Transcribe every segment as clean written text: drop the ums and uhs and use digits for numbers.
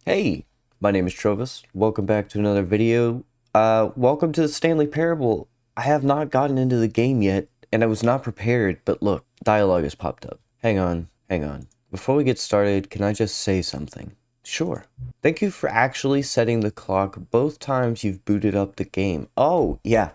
Hey, my name is Trovis. Welcome back to another video. Welcome to the Stanley Parable. I have not gotten into the game yet, and I was not prepared, but look, dialogue has popped up. Hang on. Before we get started, can I just say something? Sure. Thank you for actually setting the clock both times you've booted up the game. Oh, yeah.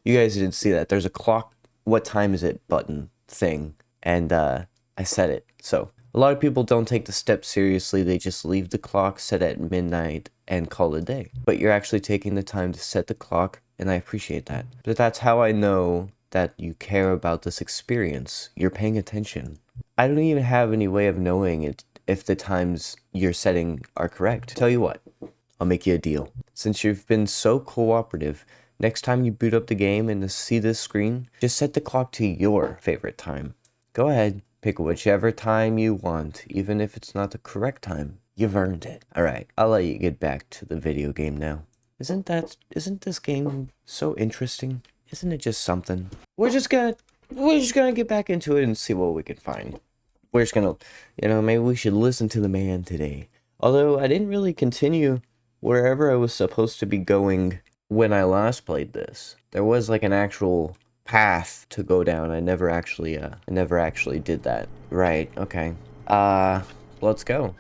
You guys didn't see that. There's a clock, what time is it button thing, and I set it, so. A lot of people don't take the step seriously, they just leave the clock set at midnight and call it a day. But you're actually taking the time to set the clock, and I appreciate that. But that's how I know that you care about this experience. You're paying attention. I don't even have any way of knowing it if the times you're setting are correct. Tell you what, I'll make you a deal. Since you've been so cooperative, next time you boot up the game and see this screen, just set the clock to your favorite time. Go ahead. Pick whichever time you want, even if it's not the correct time. You've earned it. Alright, I'll let you get back to the video game now. Isn't this game so interesting? Isn't it just something? We're just gonna get back into it and see what we can find. We're just gonna, maybe we should listen to the man today. Although I didn't really continue wherever I was supposed to be going when I last played this. There was like an actual path to go down. I never actually did that. Right, okay. Let's go.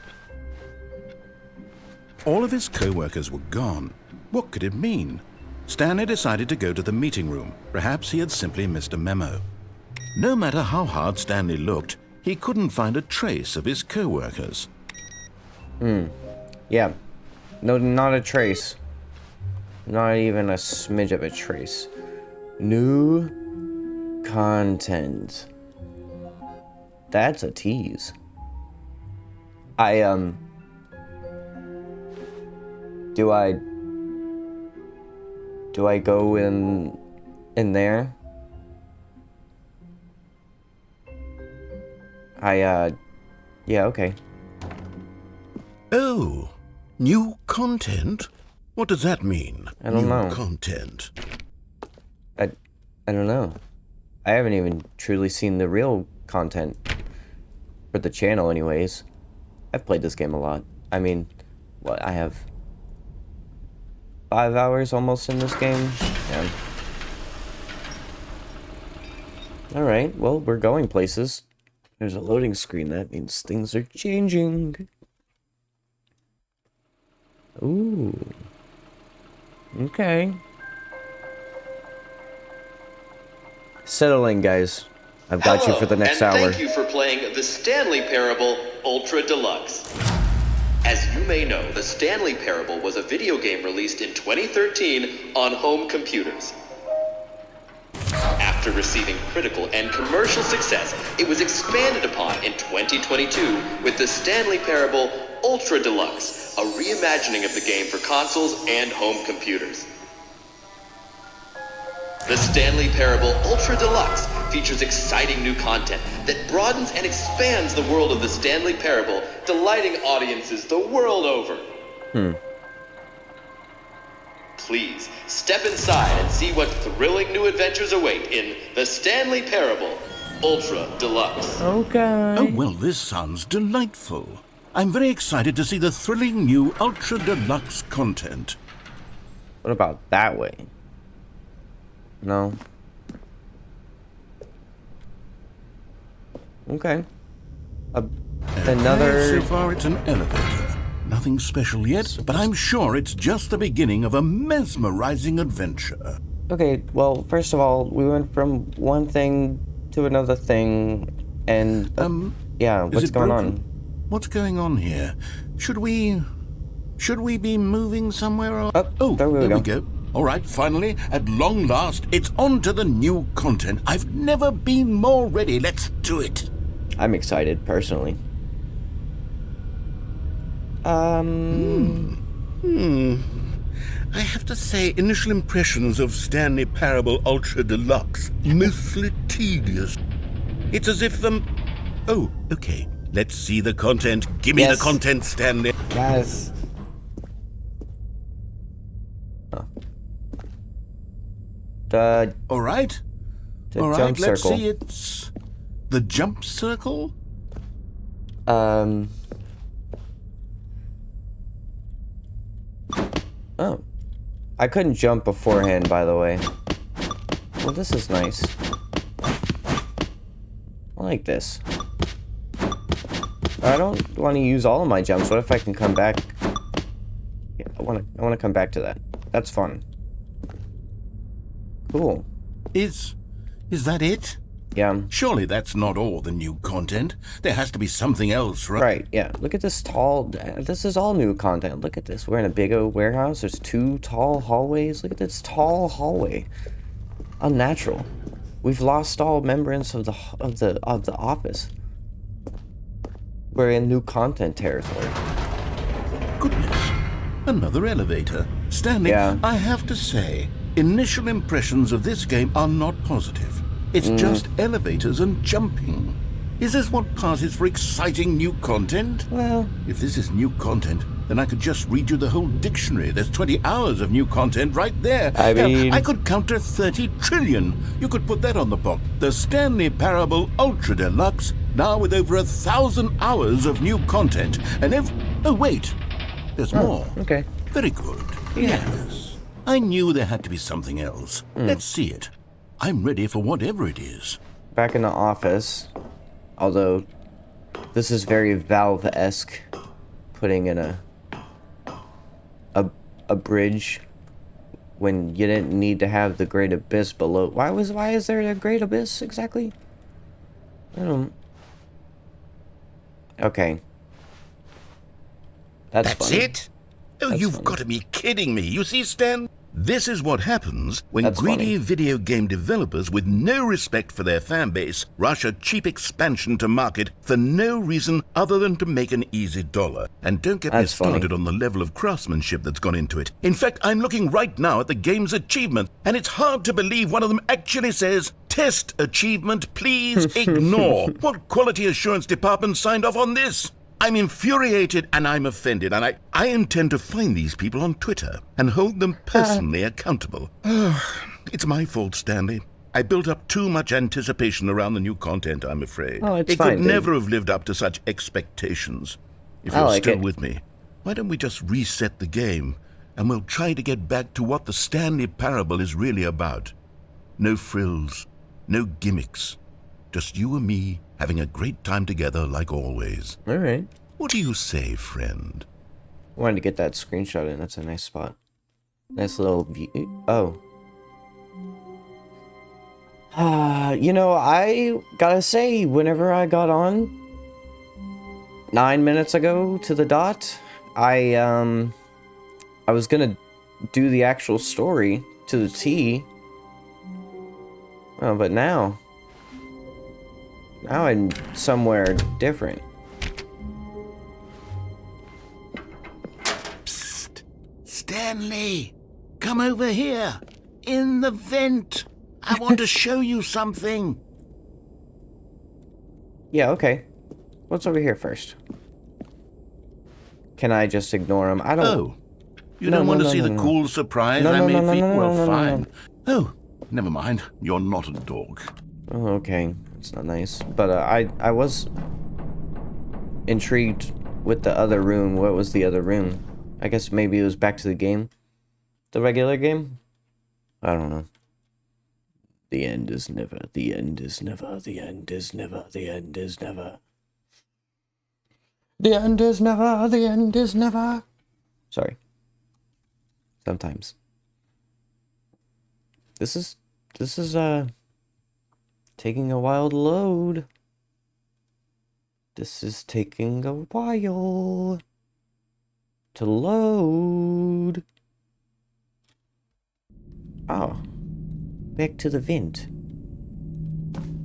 All of his co-workers were gone. What could it mean? Stanley decided to go to the meeting room. Perhaps he had simply missed a memo. No matter how hard Stanley looked, he couldn't find a trace of his co-workers. Yeah. No, not a trace. Not even a smidge of a trace. New content. That's a tease. Do I go in there? Yeah, okay. Oh, new content? What does that mean? I don't know. New content. I don't know. I haven't even truly seen the real content for the channel anyways. I've played this game a lot. I mean, what, I have 5 hours almost in this game? Yeah. Alright, well, we're going places. There's a loading screen. That means things are changing. Ooh. Okay. Settle in, guys. I've got you for the next hour. Thank you for playing the Stanley Parable Ultra Deluxe. As you may know, the Stanley Parable was a video game released in 2013 on home computers. After receiving critical and commercial success, it was expanded upon in 2022 with the Stanley Parable Ultra Deluxe, a reimagining of the game for consoles and home computers. The Stanley Parable Ultra Deluxe features exciting new content that broadens and expands the world of the Stanley Parable, delighting audiences the world over. Please, step inside and see what thrilling new adventures await in the Stanley Parable Ultra Deluxe. Okay. Oh, well, this sounds delightful. I'm very excited to see the thrilling new Ultra Deluxe content. What about that way? No. Okay. Another... So far, it's an elevator. Nothing special yet, but I'm sure it's just the beginning of a mesmerizing adventure. Okay, well, first of all, we went from one thing to another thing, and... yeah, what's going on? What's going on here? Should we be moving somewhere? Or... Oh, there we go. All right, finally, at long last, it's on to the new content. I've never been more ready. Let's do it. I'm excited, personally. I have to say, initial impressions of Stanley Parable Ultra Deluxe, mostly tedious. It's as if Oh, okay. Let's see the content. Give me the content, Stanley. Yes. All right. Let's see. It's the jump circle. Oh. I couldn't jump beforehand, by the way. Well, this is nice. I like this. I don't want to use all of my jumps. What if I can come back? Yeah, I want to come back to that. That's fun. Cool. Is that it? Yeah. Surely that's not all the new content. There has to be something else, right? Right, yeah. Look at this tall... This is all new content. Look at this. We're in a big old warehouse. There's 2 tall hallways. Look at this tall hallway. Unnatural. We've lost all remembrance of the office. We're in new content territory. Goodness. Another elevator. Stanley, Yeah. I have to say, initial impressions of this game are not positive. It's just elevators and jumping. Is this what passes for exciting new content? Well... If this is new content, then I could just read you the whole dictionary. There's 20 hours of new content right there. I mean... I could count to 30 trillion. You could put that on the box. The Stanley Parable Ultra Deluxe, now with over 1,000 hours of new content. And oh, wait. There's more. Okay. Very good. Yes. I knew there had to be something else. Let's see it. I'm ready for whatever it is. Back in the office. Although, this is very Valve-esque. Putting in a bridge when you didn't need to have the Great Abyss below. Why is there a Great Abyss exactly? I don't... Okay. That's funny. it? Oh, That's you've funny. got to be kidding me. You see, Stan? This is what happens when That's greedy funny. video game developers with no respect for their fan base rush a cheap expansion to market for no reason other than to make an easy dollar. And don't get me That's funny. started on the level of craftsmanship that's gone into it. In fact, I'm looking right now at the game's achievement, and it's hard to believe one of them actually says, "Test achievement, please ignore." What quality assurance department signed off on this? I'm infuriated and I'm offended, and I intend to find these people on Twitter and hold them personally accountable. It's my fault, Stanley. I built up too much anticipation around the new content, I'm afraid. Oh, it's it fine, could dude. never have lived up to such expectations. If I you're like still it. with me, why don't we just reset the game and we'll try to get back to what the Stanley Parable is really about. No frills, no gimmicks. Just you and me having a great time together like always. Alright. What do you say, friend? Wanted to get that screenshot in. That's a nice spot. Nice little view. Oh. You know, I gotta say, whenever I got on 9 minutes ago to the dot, I was gonna do the actual story to the T. Oh, but now I'm somewhere different. Psst! Stanley! Come over here! In the vent! I want to show you something! Yeah, okay. What's over here first? Can I just ignore him? I don't... Oh, you No, don't no, want to no, see no, the no. cool surprise No, I no, made no, for you? no, no, Well, no, no, no, fine. no. Oh, never mind. You're not a dog. Oh, okay. It's not nice. But I was intrigued with the other room. What was the other room? I guess maybe it was back to the game. The regular game? I don't know. The end is never. The end is never. The end is never. The end is never. The end is never. The end is never. Sorry. Sometimes. This is taking a while to load. This is taking a while to load. Oh. Back to the vent.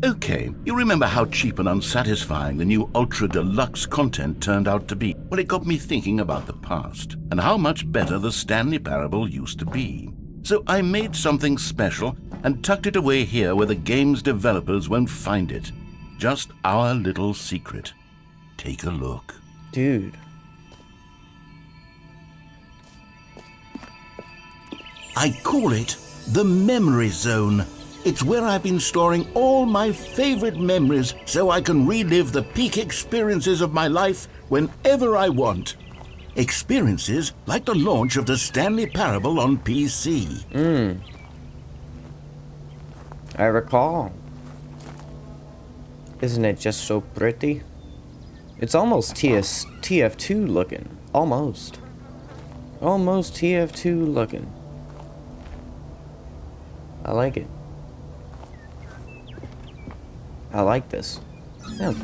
Okay, you remember how cheap and unsatisfying the new Ultra Deluxe content turned out to be? Well, it got me thinking about the past, and how much better the Stanley Parable used to be. So I made something special and tucked it away here where the game's developers won't find it. Just our little secret. Take a look. Dude. I call it the Memory Zone. It's where I've been storing all my favorite memories so I can relive the peak experiences of my life whenever I want. Experiences like the launch of the Stanley Parable on PC. I recall. Isn't it just so pretty? It's almost TF2 looking. Almost. Almost TF2 looking. I like it. I like this. Yeah.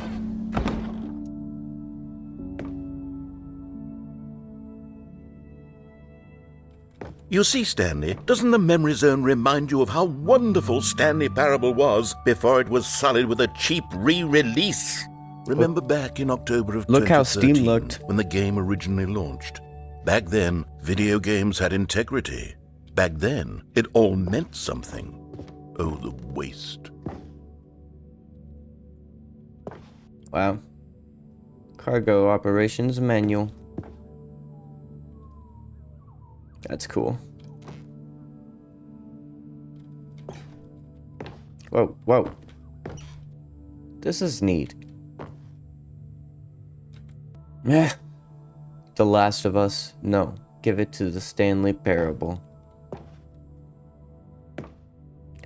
You see, Stanley, doesn't the memory zone remind you of how wonderful Stanley Parable was before it was sullied with a cheap re-release? Remember back in October of Look how 2013, Steam looked. when the game originally launched? Back then, video games had integrity. Back then, it all meant something. Oh, the waste. Wow. Cargo operations manual. That's cool. Whoa, whoa. This is neat. Meh. The Last of Us? No. Give it to the Stanley Parable.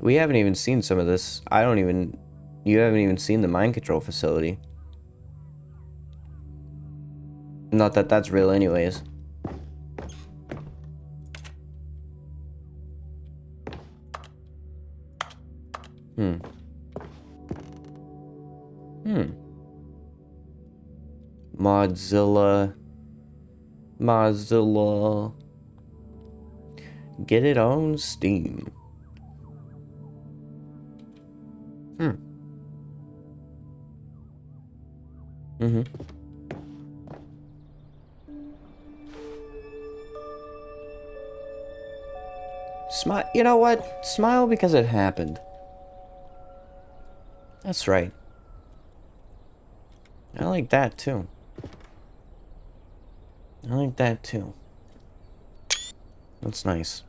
We haven't even seen some of this. You haven't even seen the mind control facility. Not that that's real anyways. Mozilla. Get it on Steam. Smile. You know what? Smile because it happened. That's right. I like that too. I like that too. That's nice.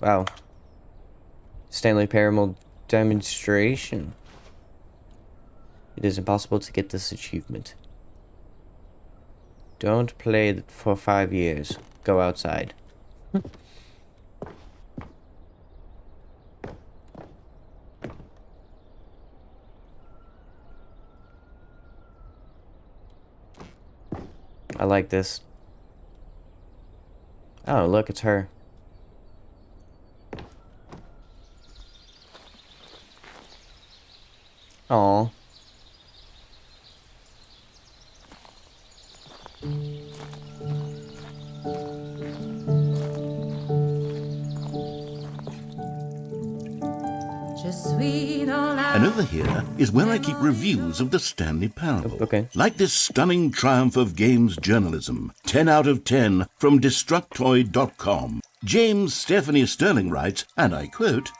Wow. Stanley Parable demonstration. It is impossible to get this achievement. Don't play for 5 years. Go outside. I like this. Oh, look, it's her. Aw. And over here is where I keep reviews of the Stanley Parable. Okay. Like this stunning triumph of games journalism, 10 out of 10 from Destructoid.com. James Stephanie Sterling writes, and I quote,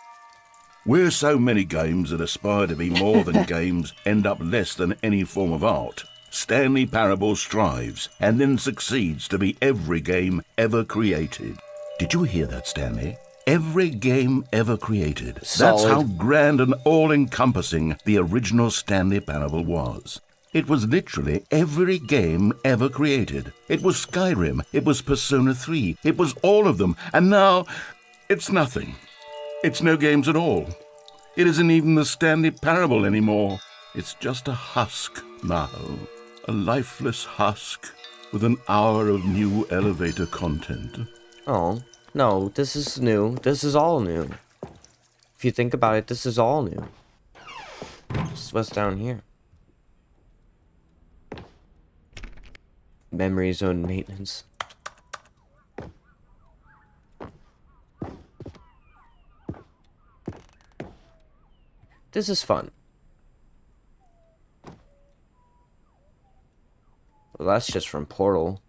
"Where so many games that aspire to be more than games end up less than any form of art, Stanley Parable strives and then succeeds to be every game ever created." Did you hear that, Stanley? Every game ever created. Solid. That's how grand and all-encompassing the original Stanley Parable was. It was literally every game ever created. It was Skyrim, it was Persona 3, it was all of them, and now it's nothing. It's no games at all. It isn't even the Stanley Parable anymore. It's just a husk now. A lifeless husk with an hour of new elevator content. Oh, no, this is new. This is all new. If you think about it, this is all new. What's down here? Memory zone maintenance. This is fun. Well, that's just from Portal.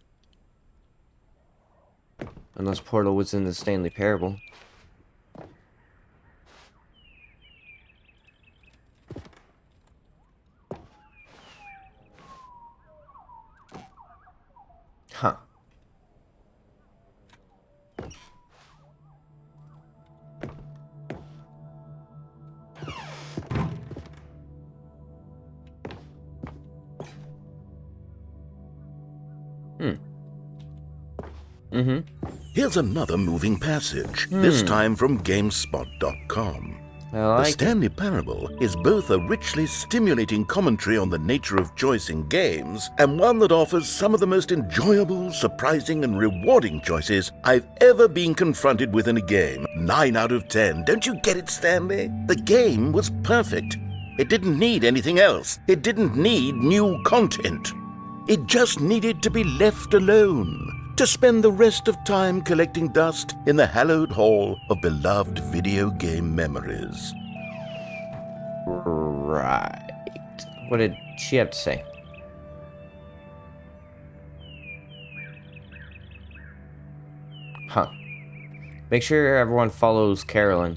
Unless Portal was in the Stanley Parable. Huh. Here's another moving passage, this time from GameSpot.com. I The like it. Stanley Parable is both a richly stimulating commentary on the nature of choice in games and one that offers some of the most enjoyable, surprising, and rewarding choices I've ever been confronted with in a game. 9 out of 10. Don't you get it, Stanley? The game was perfect. It didn't need anything else. It didn't need new content. It just needed to be left alone, to spend the rest of time collecting dust in the hallowed hall of beloved video game memories. Right. What did she have to say? Huh. Make sure everyone follows Carolyn.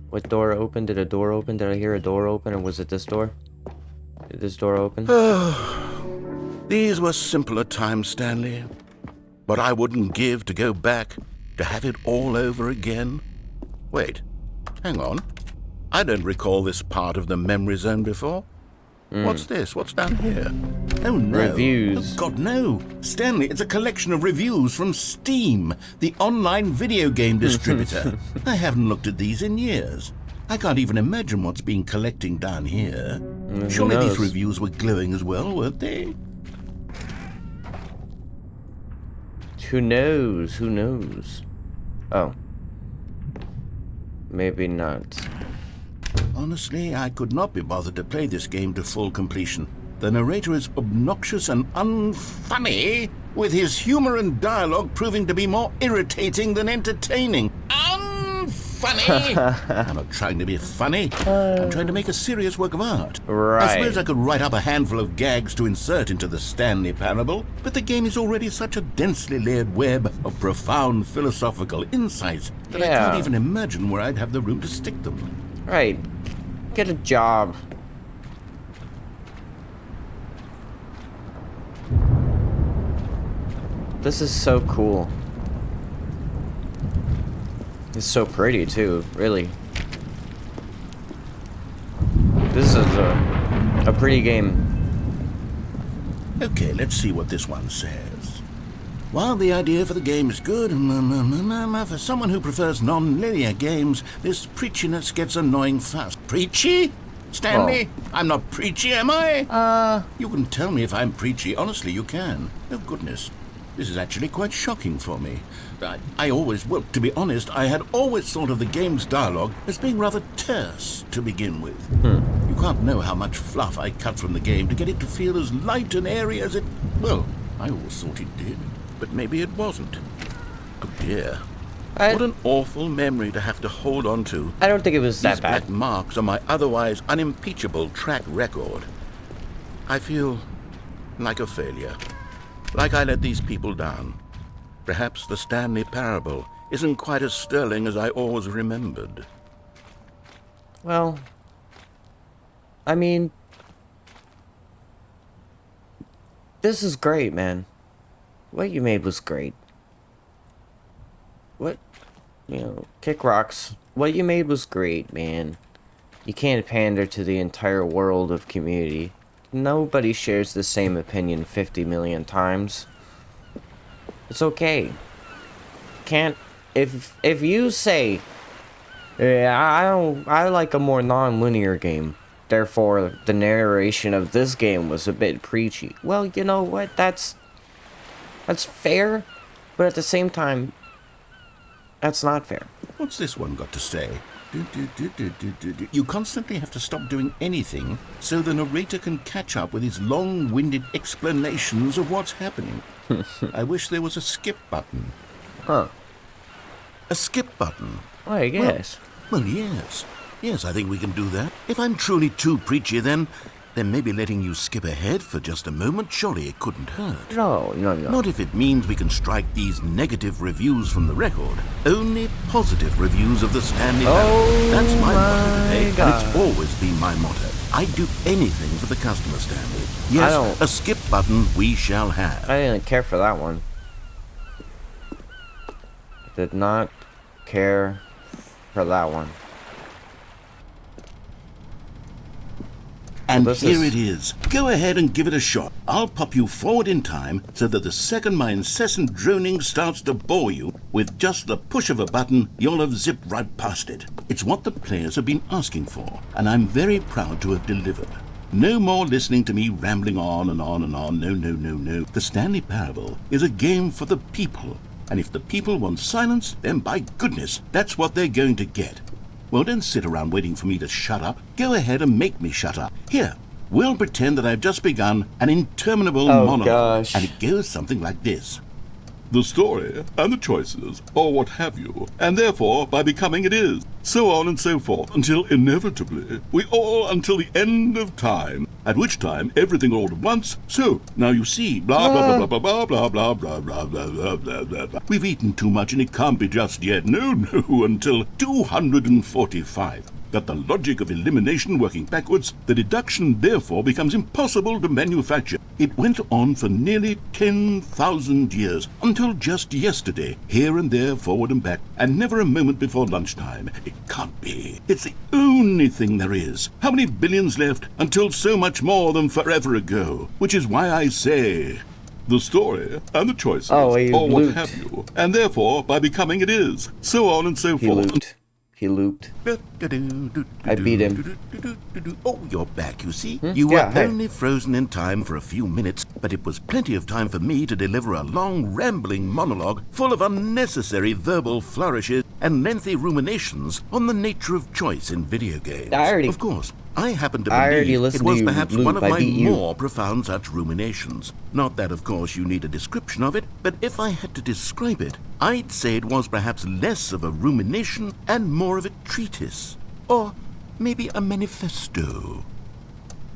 What door opened? Did a door open? Did I hear a door open? Or was it this door? Did this door open? These were simpler times, Stanley. But I wouldn't give to go back, to have it all over again. Wait, hang on. I don't recall this part of the memory zone before. What's this? What's down here? Oh, no. Reviews. Oh, God, no. Stanley, it's a collection of reviews from Steam, the online video game distributor. I haven't looked at these in years. I can't even imagine what's been collecting down here. Surely these reviews were glowing as well, weren't they? Who knows? Who knows? Oh. Maybe not. Honestly, I could not be bothered to play this game to full completion. The narrator is obnoxious and unfunny, with his humor and dialogue proving to be more irritating than entertaining. Unfunny! I'm not trying to be funny. I'm trying to make a serious work of art. Right. I suppose I could write up a handful of gags to insert into the Stanley Parable, but the game is already such a densely layered web of profound philosophical insights that I can't even imagine where I'd have the room to stick them. Right. Get a job. This is so cool. It's so pretty too, really. This is a pretty game. Okay, let's see what this one says. While the idea for the game is good, for someone who prefers non-linear games, this preachiness gets annoying fast. Preachy? Stanley? I'm not preachy, am I? You can tell me if I'm preachy. Honestly, you can. Oh, goodness. This is actually quite shocking for me. Well, to be honest, I had always thought of the game's dialogue as being rather terse to begin with. You can't know how much fluff I cut from the game to get it to feel as light and airy as it... Well, I always thought it did, but maybe it wasn't. Oh dear. What an awful memory to have to hold on to. I don't think it was that These bad. black marks on my otherwise unimpeachable track record. I feel like a failure. Like I let these people down. Perhaps the Stanley Parable isn't quite as sterling as I always remembered. Well, I mean, this is great, man. What you made was great. What, kick rocks. What you made was great, man. You can't pander to the entire world of community. Nobody shares the same opinion 50 million times. It's okay. Can't, if you say, yeah, I like a more non-linear game, therefore the narration of this game was a bit preachy. Well, you know what? That's fair, but at the same time, that's not fair. What's this one got to say? You constantly have to stop doing anything so the narrator can catch up with his long-winded explanations of what's happening. I wish there was a skip button. Huh. A skip button? I guess. Well, yes. Yes, I think we can do that. If I'm truly too preachy, then maybe letting you skip ahead for just a moment, surely it couldn't hurt. No. Not if it means we can strike these negative reviews from the record. Only positive reviews of the Stanley Parable. That's my motto today, and it's always been my motto. I'd do anything for the customer, Stanley. Yes, a skip button we shall have. I didn't care for that one. Did not care for that one. And this here is... it is. Go ahead and give it a shot. I'll pop you forward in time so that the second my incessant droning starts to bore you, with just the push of a button, you'll have zipped right past it. It's what the players have been asking for, and I'm very proud to have delivered. No more listening to me rambling on and on and on. No, no, no, no. The Stanley Parable is a game for the people. And if the people want silence, then by goodness, that's what they're going to get. Well, don't sit around waiting for me to shut up. Go ahead and make me shut up. Here, we'll pretend that I've just begun an interminable monologue. Gosh. And it goes something like this. The story and the choices, or what have you, and therefore by becoming it is, so on and so forth, until inevitably we all until the end of time, at which time everything all at once. So now you see, blah blah blah blah blah blah blah blah blah blah blah blah blah blah. We've eaten too much and it can't be just yet. No, no, until 245. That the logic of elimination working backwards, the deduction therefore becomes impossible to manufacture. It went on for nearly 10,000 years, until just yesterday, here and there, forward and back, and never a moment before lunchtime. It can't be. It's the only thing there is. How many billions left until so much more than forever ago? Which is why I say... The story and the choices, Oh, or he what looped. have you, and therefore by becoming it is, so on and so He forth. looped. He looped. I beat him. Oh, you're back, you see? You Yeah, were hey. only frozen in time for a few minutes, but it was plenty of time for me to deliver a long, rambling monologue full of unnecessary verbal flourishes and lengthy ruminations on the nature of choice in video games. Of course, I happen to I already believe it listened to was you perhaps loop. one of I my beat you. more profound such ruminations. Not that, of course, you need a description of it, but if I had to describe it, I'd say it was perhaps less of a rumination and more of a treatise. Or maybe a manifesto.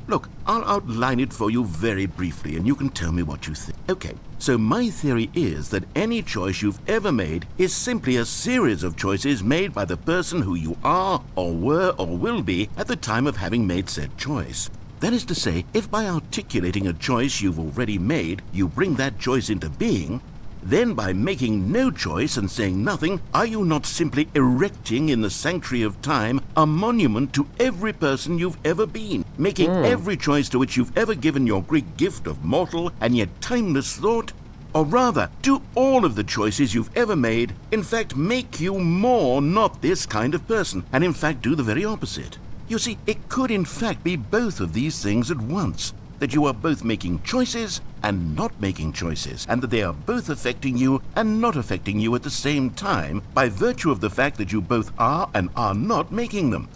Look, I'll outline it for you very briefly, and you can tell me what you think. Okay, so my theory is that any choice you've ever made is simply a series of choices made by the person who you are, or were, or will be at the time of having made said choice. That is to say, if by articulating a choice you've already made, you bring that choice into being, then by making no choice and saying nothing, are you not simply erecting in the sanctuary of time a monument to every person you've ever been, making every choice to which you've ever given your Greek gift of mortal and yet timeless thought? Or rather, do all of the choices you've ever made, in fact, make you more not this kind of person, and in fact do the very opposite? You see, it could in fact be both of these things at once. That you are both making choices and not making choices, and that they are both affecting you and not affecting you at the same time by virtue of the fact that you both are and are not making them.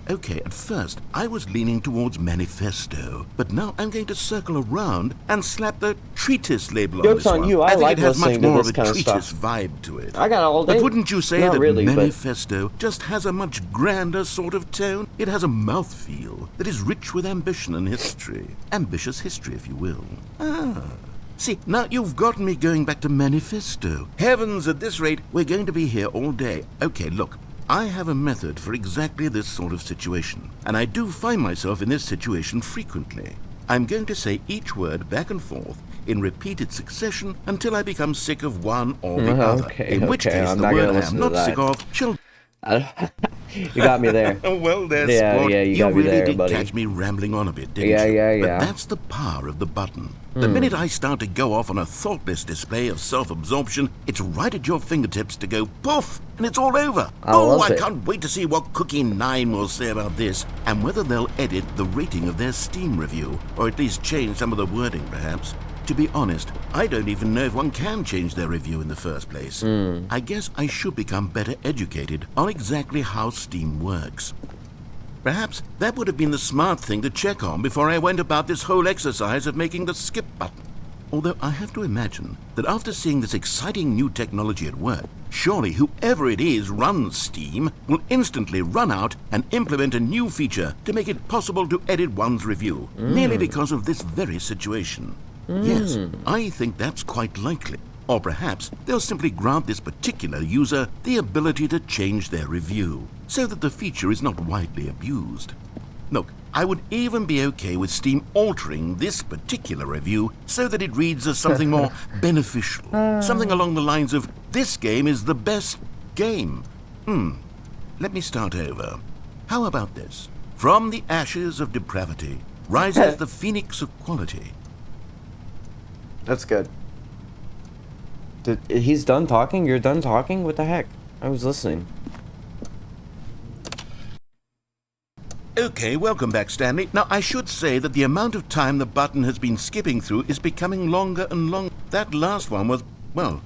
Okay, at first I was leaning towards manifesto, but now I'm going to circle around and slap the treatise label on Joke's this on one. you, I think like it has much listening to more this of a kind of treatise stuff. vibe to it. I got all day. But wouldn't you say Not that really, but- manifesto just has a much grander sort of tone? It has a mouthfeel that is rich with ambition and history. Ambitious history, if you will. See, now you've gotten me going back to manifesto. Heavens, at this rate, we're going to be here all day. Okay, look, I have a method for exactly this sort of situation, and I do find myself in this situation frequently. I'm going to say each word back and forth in repeated succession until I become sick of one or the other. Okay, In which okay, case, I'm the not gonna word I listen am to not that. sick of shall... You got me there. Well, there, Yeah, sport. yeah, you got me really there, did buddy. catch me rambling on a bit, didn't Yeah, you? yeah, yeah. But that's the power of the button. The minute I start to go off on a thoughtless display of self-absorption, it's right at your fingertips to go poof, and it's all over. love I it. can't wait to see what Cookie 9 will say about this, and whether they'll edit the rating of their Steam review, or at least change some of the wording, perhaps. To be honest, I don't even know if one can change their review in the first place. I guess I should become better educated on exactly how Steam works. Perhaps that would have been the smart thing to check on before I went about this whole exercise of making the skip button. Although I have to imagine that after seeing this exciting new technology at work, surely whoever it is runs Steam will instantly run out and implement a new feature to make it possible to edit one's review, merely because of this very situation. Yes, I think that's quite likely. Or perhaps they'll simply grant this particular user the ability to change their review, so that the feature is not widely abused. Look, I would even be okay with Steam altering this particular review so that it reads as something more beneficial. Something along the lines of, this game is the best game. Let me start over. How about this? From the ashes of depravity, rises the phoenix of quality. That's good. He's done talking? You're done talking? What the heck? I was listening. Okay, welcome back, Stanley. Now, I should say that the amount of time the button has been skipping through is becoming longer and longer. That last one was, well,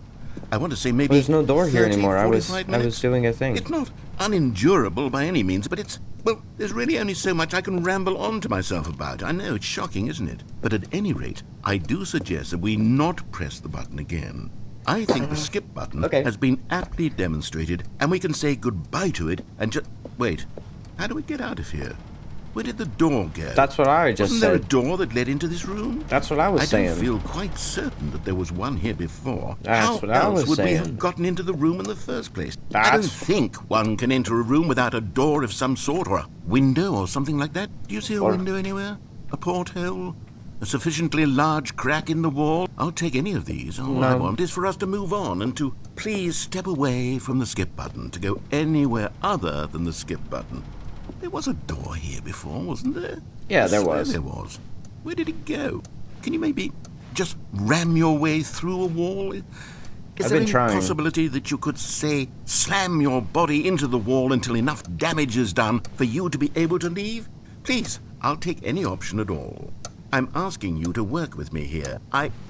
I want to say maybe There's no door here 30, anymore. I was 45 minutes. doing a thing. It's not unendurable by any means, but it's, well, there's really only so much I can ramble on to myself about. I know, it's shocking, isn't it? But at any rate, I do suggest that we not press the button again. I think the skip button has been aptly demonstrated, and we can say goodbye to it and just... Wait, how do we get out of here? Where did the door go? That's what I just Wasn't said. there a door that led into this room? That's what I was saying. I don't feel quite certain that there was one here before. That's How what I was else would we saying. have gotten into the room in the first place? I don't think one can enter a room without a door of some sort, or a window or something like that. Do you see a window anywhere? A porthole? A sufficiently large crack in the wall? I'll take any of these. All I want is for us to move on and to please step away from the skip button, to go anywhere other than the skip button. There was a door here before, wasn't there? Yeah, there I swear was. there was. Where did it go? Can you maybe just ram your way through a wall? Is I've there been any trying. possibility that you could, say, slam your body into the wall until enough damage is done for you to be able to leave? Please, I'll take any option at all. I'm asking you to work with me here.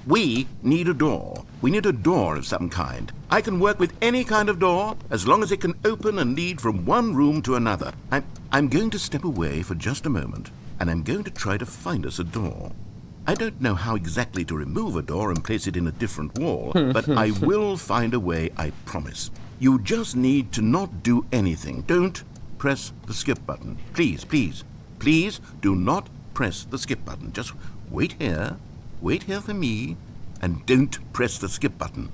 We need a door. We need a door of some kind. I can work with any kind of door, as long as it can open and lead from one room to another. I'm going to step away for just a moment, and I'm going to try to find us a door. I don't know how exactly to remove a door and place it in a different wall, but I will find a way, I promise. You just need to not do anything. Don't press the skip button. Please, please, please do not press the skip button. Just wait here for me, and don't press the skip button.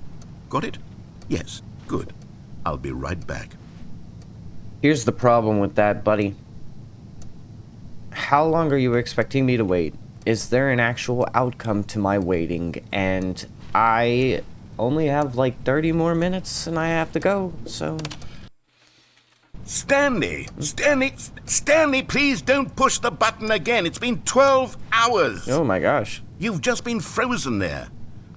Got it? Yes, good. I'll be right back. Here's the problem with that, buddy. How long are you expecting me to wait? Is there an actual outcome to my waiting? And I only have like 30 more minutes and I have to go, so... Stanley, please don't push the button again. It's been 12 hours. Oh my gosh. You've just been frozen there.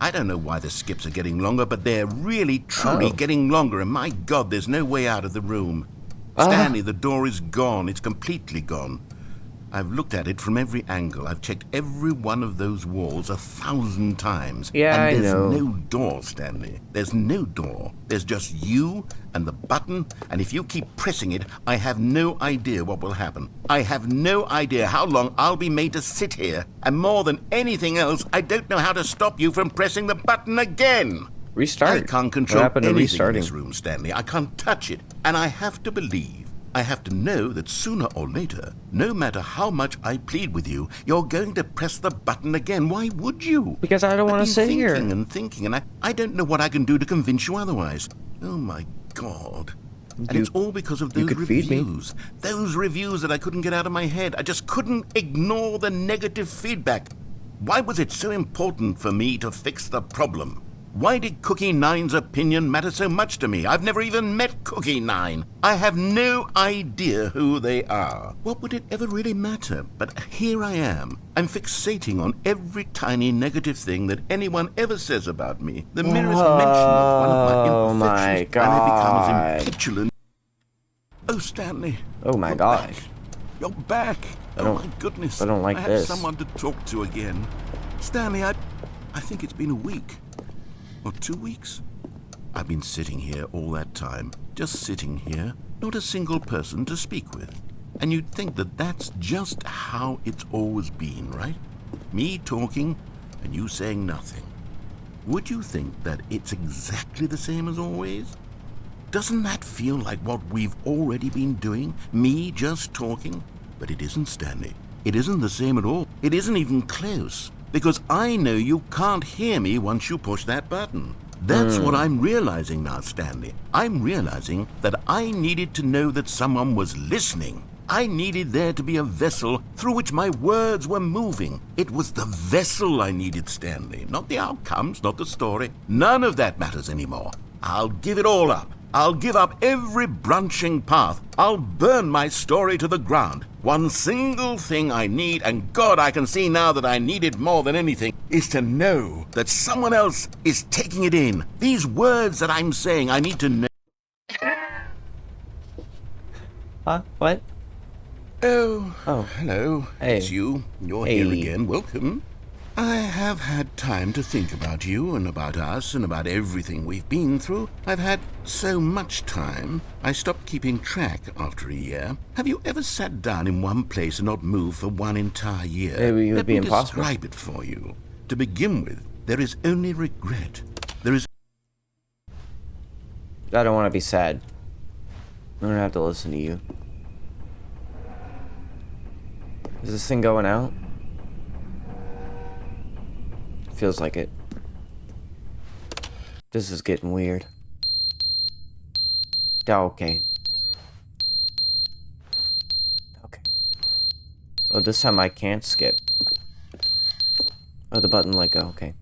I don't know why the skips are getting longer, but they're really, truly getting longer. And my God, there's no way out of the room. Stanley, the door is gone. It's completely gone. I've looked at it from every angle. I've checked every one of those walls 1,000 times. Yeah, and I there's know. no door, Stanley. There's no door. There's just you and the button, and if you keep pressing it, I have no idea what will happen. I have no idea how long I'll be made to sit here, and more than anything else, I don't know how to stop you from pressing the button again. Restart. I can't control What happened to anything in restarting? this room, Stanley. I can't touch it, and I have to believe, I have to know that sooner or later, no matter how much I plead with you, you're going to press the button again. Why would you? Because I don't want to sit here. Thinking, and I don't know what I can do to convince you otherwise. Oh my God. And it's all because of those could feed me. reviews. Those reviews that I couldn't get out of my head. I just couldn't ignore the negative feedback. Why was it so important for me to fix the problem? Why did Cookie Nine's opinion matter so much to me? I've never even met Cookie Nine. I have no idea who they are. What would it ever really matter? But here I am. I'm fixating on every tiny negative thing that anyone ever says about me. The merest mention of one of my imperfections, and I become as impetulant. Oh, Stanley. Oh my You're gosh. back. You're back. Oh my goodness. I don't like I this. have someone to talk to again. Stanley, I think it's been a week. Or 2 weeks? I've been sitting here all that time, just sitting here, not a single person to speak with. And you'd think that that's just how it's always been, right? Me talking and you saying nothing. Would you think that it's exactly the same as always? Doesn't that feel like what we've already been doing? Me just talking? But it isn't, Stanley. It isn't the same at all. It isn't even close. Because I know you can't hear me once you push that button. That's what I'm realizing now, Stanley. I'm realizing that I needed to know that someone was listening. I needed there to be a vessel through which my words were moving. It was the vessel I needed, Stanley. Not the outcomes, not the story. None of that matters anymore. I'll give it all up. I'll give up every branching path. I'll burn my story to the ground. One single thing I need, and God, I can see now that I need it more than anything, is to know that someone else is taking it in. These words that I'm saying, I need to know. Huh? What? Oh, Oh. hello. Hey. It's you. You're Hey. here again. Welcome. I have had time to think about you and about us and about everything we've been through. I've had so much time, I stopped keeping track after a year. Have you ever sat down in one place and not moved for one entire year? It would Let be me impossible. describe it for you. To begin with, there is only regret. There is I don't want to be sad. I don't have to listen to you. Is this thing going out? Feels like it. This is getting weird. Oh, okay. Okay. Oh, this time I can't skip. Oh, the button let go. Okay.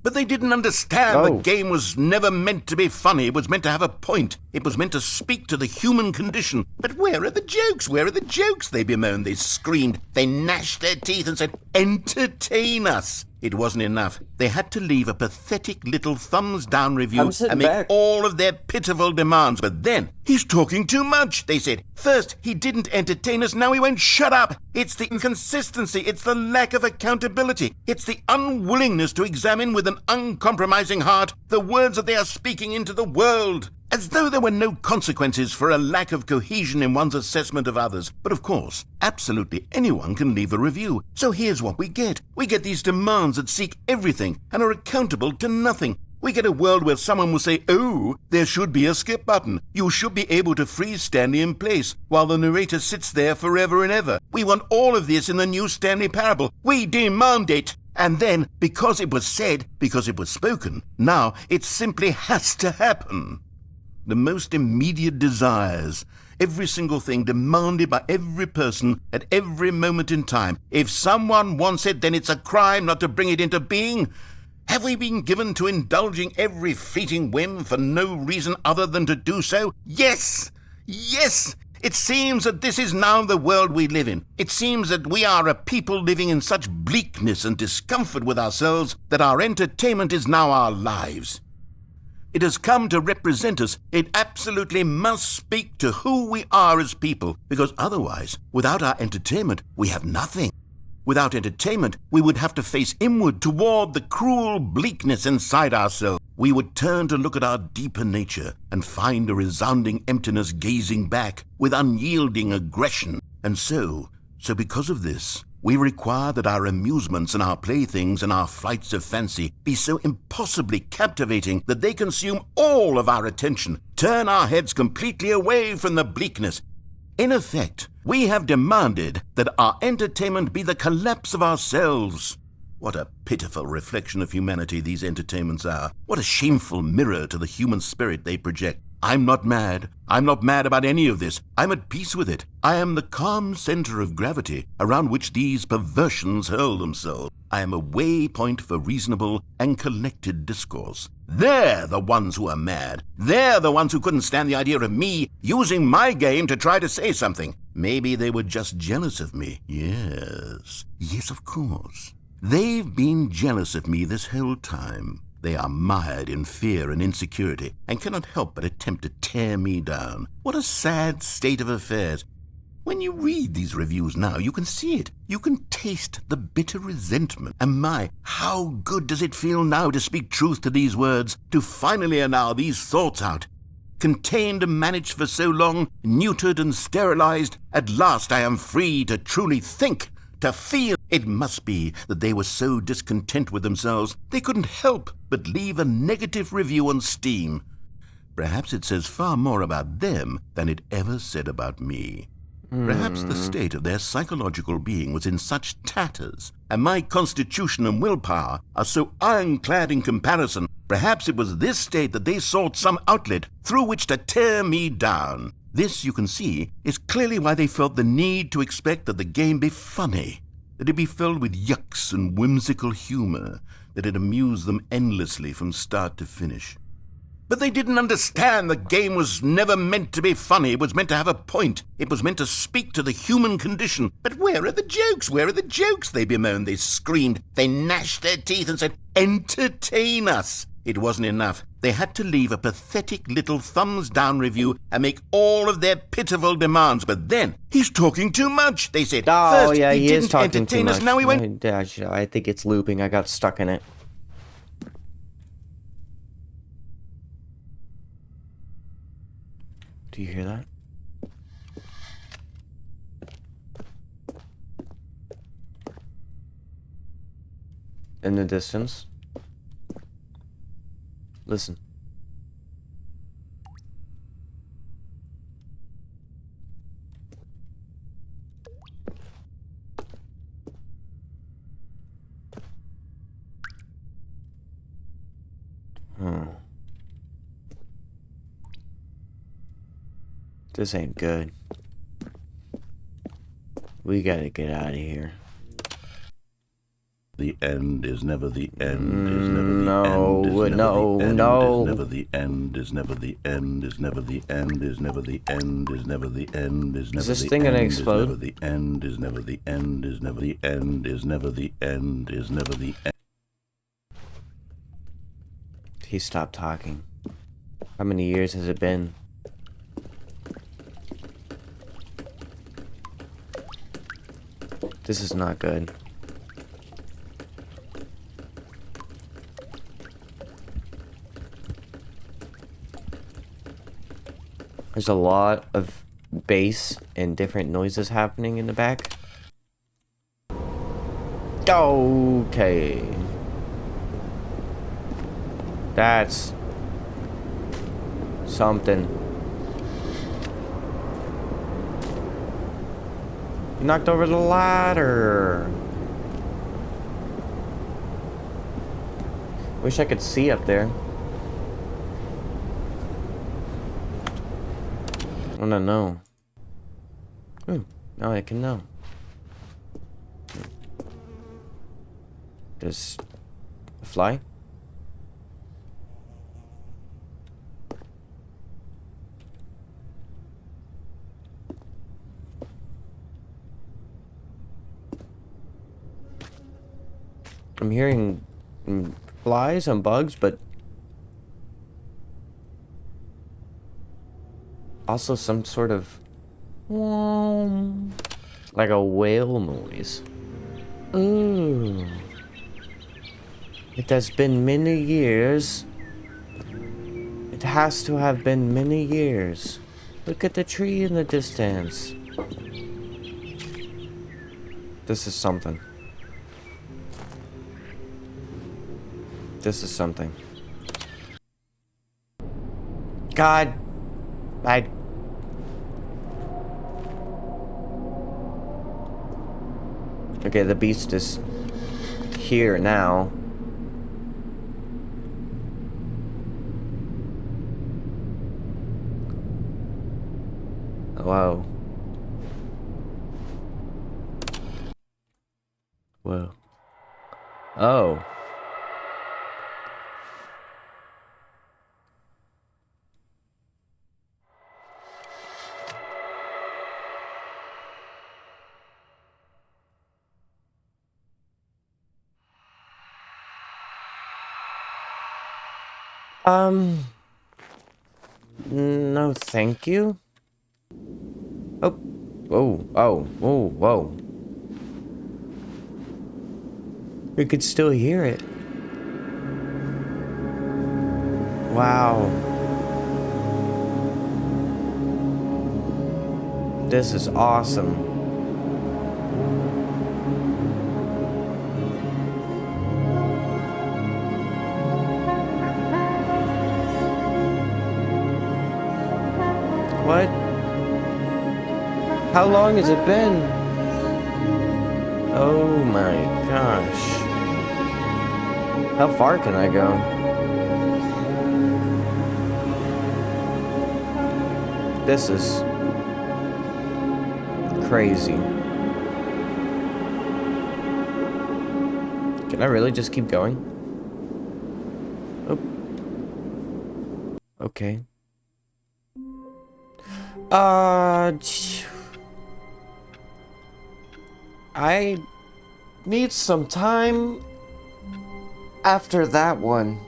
But they didn't understand Oh. the game was never meant to be funny. It was meant to have a point. It was meant to speak to the human condition. But where are the jokes? Where are the jokes? They bemoaned, they screamed, they gnashed their teeth and said, entertain us. It wasn't enough. They had to leave a pathetic little thumbs-down review I'm sitting and make back. all of their pitiful demands. But then, he's talking too much, they said. First, he didn't entertain us, now he won't shut up. It's the inconsistency, it's the lack of accountability, it's the unwillingness to examine with an uncompromising heart the words that they are speaking into the world. As though there were no consequences for a lack of cohesion in one's assessment of others. But of course, absolutely anyone can leave a review. So here's what we get. We get these demands that seek everything and are accountable to nothing. We get a world where someone will say, oh, there should be a skip button. You should be able to freeze Stanley in place while the narrator sits there forever and ever. We want all of this in the new Stanley Parable. We demand it. And then, because it was said, because it was spoken, now it simply has to happen. The most immediate desires, every single thing demanded by every person at every moment in time. If someone wants it, then it's a crime not to bring it into being. Have we been given to indulging every fleeting whim for no reason other than to do so? Yes! Yes! It seems that this is now the world we live in. It seems that we are a people living in such bleakness and discomfort with ourselves that our entertainment is now our lives. It has come to represent us. It absolutely must speak to who we are as people, because otherwise, without our entertainment, we have nothing. Without entertainment, we would have to face inward toward the cruel bleakness inside ourselves. We would turn to look at our deeper nature and find a resounding emptiness gazing back with unyielding aggression. And so because of this, we require that our amusements and our playthings and our flights of fancy be so impossibly captivating that they consume all of our attention, turn our heads completely away from the bleakness. In effect, we have demanded that our entertainment be the collapse of ourselves. What a pitiful reflection of humanity these entertainments are. What a shameful mirror to the human spirit they project. I'm not mad. I'm not mad about any of this. I'm at peace with it. I am the calm center of gravity around which these perversions hurl themselves. I am a waypoint for reasonable and collected discourse. They're the ones who are mad. They're the ones who couldn't stand the idea of me using my game to try to say something. Maybe they were just jealous of me. Yes, of course. They've been jealous of me this whole time. They are mired in fear and insecurity and cannot help but attempt to tear me down. What a sad state of affairs. When you read these reviews now, you can see it. You can taste the bitter resentment. And my, how good does it feel now to speak truth to these words, to finally allow these thoughts out. Contained and managed for so long, neutered and sterilized, at last I am free to truly think, to feel. It must be that they were so discontent with themselves, they couldn't help but leave a negative review on Steam. Perhaps it says far more about them than it ever said about me. Perhaps the state of their psychological being was in such tatters, and my constitution and willpower are so ironclad in comparison. Perhaps it was this state that they sought some outlet through which to tear me down. This, you can see, is clearly why they felt the need to expect that the game be funny, that it be filled with yucks and whimsical humor, that it amuse them endlessly from start to finish. But they didn't understand the game was never meant to be funny. It was meant to have a point. It was meant to speak to the human condition. But where are the jokes? Where are the jokes? They bemoaned, they screamed, they gnashed their teeth and said, entertain us. It wasn't enough. They had to leave a pathetic little thumbs-down review and make all of their pitiful demands. But then, he's talking too much, they said. Oh, First, yeah, he he is didn't talking too entertain much. us, now he went... I think it's looping. I got stuck in it. Do you hear that? In the distance. Listen. This ain't good. We gotta get out of here. The end is never the end, is never the No, end, is never no, the end, no. is never the end, is never the end, is never the end, is never the end, is never the end, is never this the thing gonna end, explode? is never the end, is never the end, is never the end, is never the end, is never the end. He stopped talking. How many years has it been? This is not good. There's a lot of bass and different noises happening in the back. Okay. That's something. You knocked over the ladder. Wish I could see up there. I wanna know. Ooh, now I can know. There's a fly? I'm hearing flies and bugs, but also some sort of like a whale noise. Ooh. It has been many years. It has to have been many years. Look at the tree in the distance. This is something. This is something. God. Okay, the beast is here now. Wow. Whoa. Oh. No, thank you. Oh, whoa. We could still hear it. Wow. This is awesome. What? How long has it been? Oh my gosh. How far can I go? This is crazy. Can I really just keep going? Oh. Okay. I need some time after that one.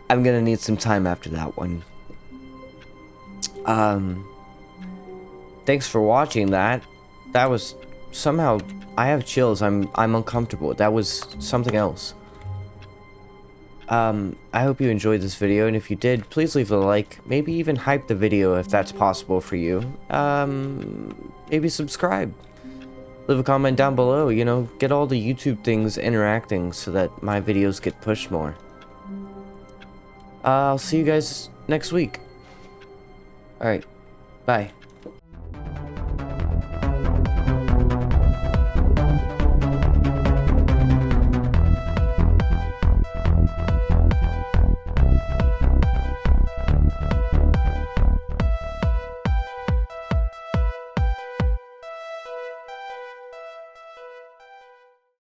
I'm gonna need some time after that one. Thanks for watching that. That was somehow, I have chills. I'm uncomfortable. That was something else. I hope you enjoyed this video, and if you did, please leave a like. Maybe even hype the video if that's possible for you. Maybe subscribe. Leave a comment down below, you know, get all the YouTube things interacting so that my videos get pushed more. I'll see you guys next week. Alright, bye.